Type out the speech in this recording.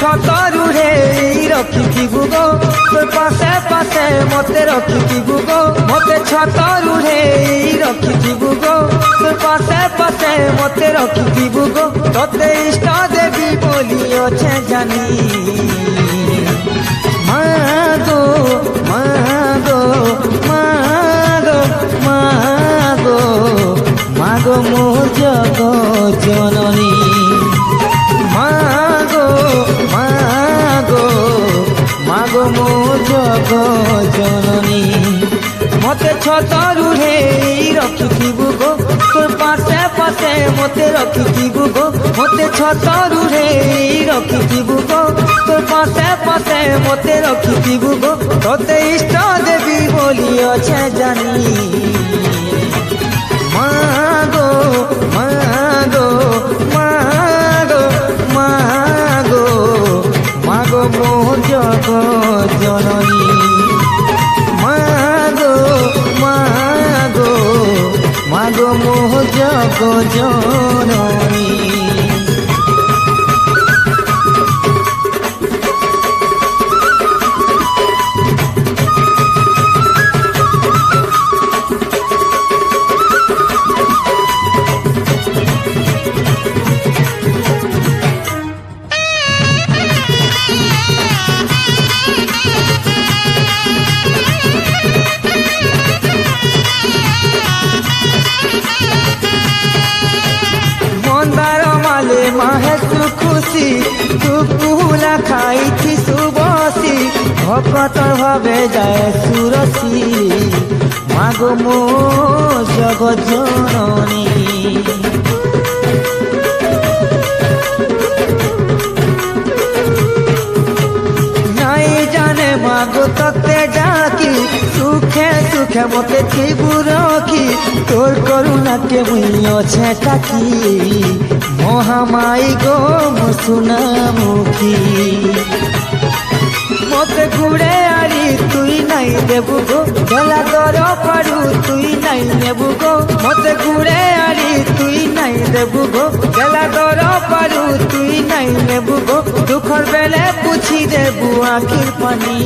ছতরুরে রখিথিবু গো তোর পাশে পাশে মতে রখিথিবু গো মতে ছতরুরে রখিথিবু গো তোর পাশে পাশে মতে রখিথিবু গো তোতে ইষ্ট দেবী বলি অছে জানি মাগো মাগো মাগো মাগো মাগো মোর জগ জননী মাগো মাগো মাগো মোর জগ জননী মতে ছতরুরে রখিথিবু গো তোর পাশে পাশে মতে রখিথিবু গো মতে ছতরুরে রখিথিবু গো তোর পাশে পাশে মতে রখিথিবু গো তোতে ইষ্ট দেবী বলি অছে জানি মাগো মাগো মাগো মাগো মাগো মোর জগ জননী মাগো মাগো মাগো মোর জগ জননী মাহেশু খুশি তু পুলা খাইছি সুবসি ভকত ভাবে যায় সুরসি মাগো মো জগৎ জননী নাই জানে মাগো ততে ডাকি সুখে সুখে মতে থিবু রখি তোর করুণাকে মুই অছে টাকি মহামাই গো সুনামুখী মতে ঘুরে আরি তুই নাই দেবু গো গলা দর পারু তুই নাই নেবু গো মতে ঘুরে আরি তুই নাই দেবু গো গলা দর পারু তুই নাই নেবু গো দুঃখর বেলে পুছি দেবু আখির পানি